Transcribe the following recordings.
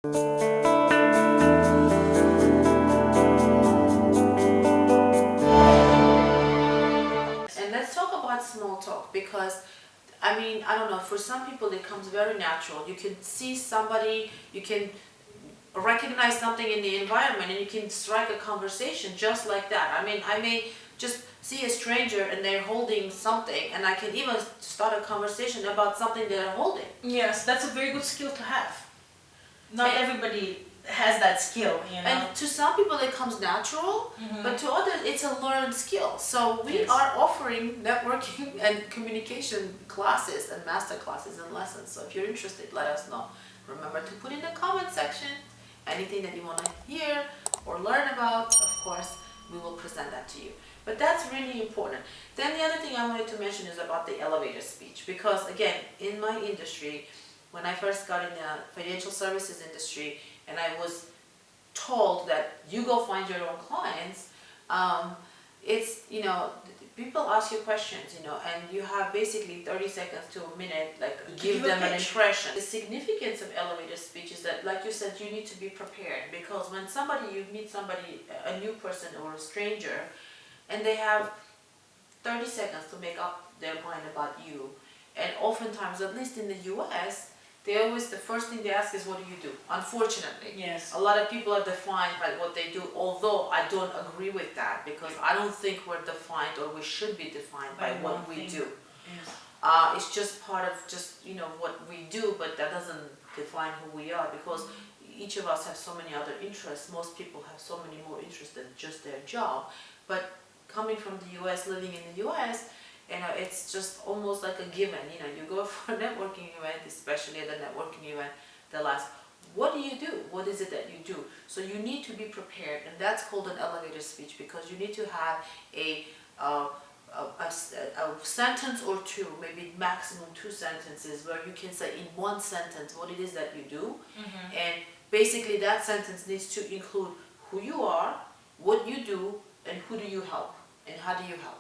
And let's talk about small talk because I mean, I don't know, for some people it comes very natural. You can see somebody, you can recognize something in the environment and you can strike a conversation just like that. I mean, I may just see a stranger and they're holding something and I can even start a conversation about something they're holding. Yes, that's a very good skill to have. Not And- everybody has that skill, you know. And to some people it comes natural, but to others it's a learned skill. So we Yes. are offering networking and communication classes and master classes and lessons. So if you're interested, let us know. Remember to put in the comment section anything that you want to hear or learn about. Of course, we will present that to you. But that's really important. Then the other thing I wanted to mention is about the elevator speech, because again, in my industry, when I first got in the financial services industry and I was told that you go find your own clients, it's, you know, people ask you questions, you know, and you have basically 30 seconds to a minute, like give give a them an pitch. impression. The significance of elevator speech is that, like you said, you need to be prepared, because when you meet somebody, a new person or a stranger, and they have 30 seconds to make up their mind about you, and oftentimes, at least in the US, the first thing they ask is, what do you do? Unfortunately. Yes. A lot of people are defined by what they do, although I don't agree with that, because I don't think we're defined, or we should be defined by By what one we thing. do. Yes. It's just part of just, you know, what we do, but that doesn't define who we are, because each of us have so many other interests. Most people have so many more interests than just their job. But coming from the US, living in the US, you know, it's just almost like a given. You know, you go for a networking event, especially at a networking event, they'll ask, what do you do? What is it that you do? So you need to be prepared, and that's called an elevator speech, because you need to have a sentence or two, maybe maximum 2 sentences, where you can say in one sentence what it is that you do. And basically that sentence needs to include who you are, what you do, and who do you help, and how do you help.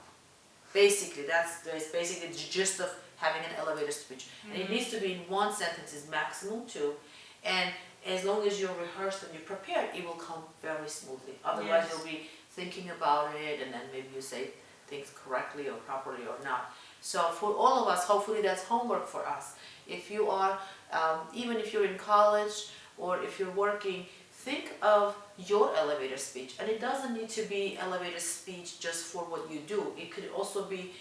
Basically, that's basically the gist of having an elevator speech. And it needs to be in one sentence, is maximum 2. And as long as you're rehearsed and you're prepared, it will come very smoothly. Otherwise, Yes. you'll be thinking about it, and then maybe you say things correctly or properly or not. So for all of us, hopefully that's homework for us. If you are, even if you're in college or if you're working, think of your elevator speech. And it doesn't need to be elevator speech just for what you do. It could also be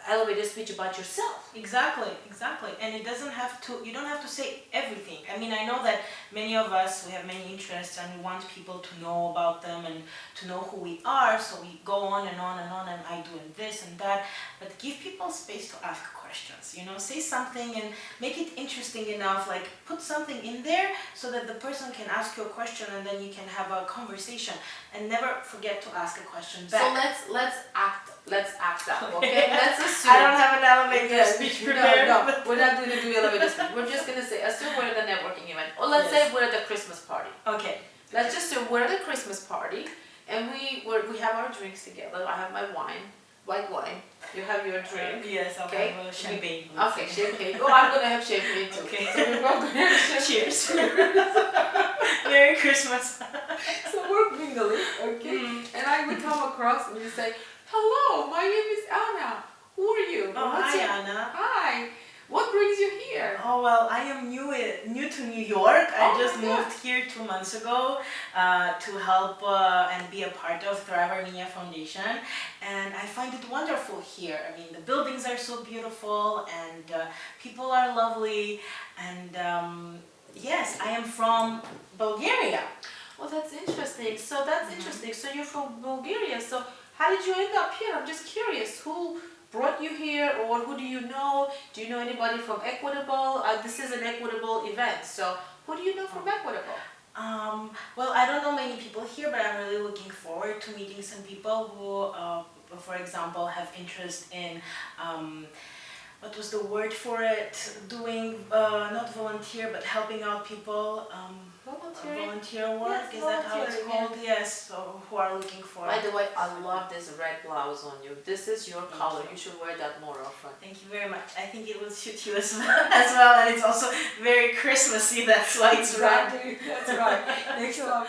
elevator speech about yourself. Exactly, exactly. And it doesn't have to, you don't have to say everything. I mean, I know that many of us, we have many interests and we want people to know about them and to know who we are, so we go on and on and on, and I do this and that, but give people space to ask questions, you know, say something and make it interesting enough, like put something in there so that the person can ask you a question and then you can have a conversation, and never forget to ask a question back. So let's act out, okay? Let's assume. I don't have an elevator Yes, speech prepared. No, we're not going to do elevator speech. We're just going to say, assume we're at a networking event, or let's Yes. say we're at a Christmas party. Okay. Let's just say we're at a Christmas party, and we have our drinks together. I have my white wine. You have your drink. Yes, I'll Okay. have champagne. Okay, champagne. Oh, I'm gonna have champagne too. Okay. So we're both gonna have champagne. Cheers. Merry Christmas. So we're mingling, okay? And we come across and we say, hello, my name is Anna. Who are you? Oh, What's hi, your- Anna. Hi. What brings you here? Oh, well, I am new to New York. I Oh, just my God. moved here 2 months ago to help and be a part of Thrive Armenia Foundation. And I find it wonderful here. I mean, the buildings are so beautiful and people are lovely. And yes, I am from Bulgaria. Well, that's interesting. So that's interesting. So you're from Bulgaria. So how did you end up here? I'm just curious. Who brought you here, or who do you know? Do you know anybody from Equitable? This is an Equitable event. So who do you know from Equitable? Well, I don't know many people here, but I'm really looking forward to meeting some people who, for example, have interest in what was the word for it? Doing not volunteer, but helping out people. Volunteering? volunteer work, Yes, is that how it's volunteering, called? Yes, so who are looking for. By the way, I love this red blouse on you. This is your Thank color. you. You should wear that more often. Thank you very much. I think it will suit you as well, and it's also very Christmassy, that's why it's red. That's right. Thanks a lot.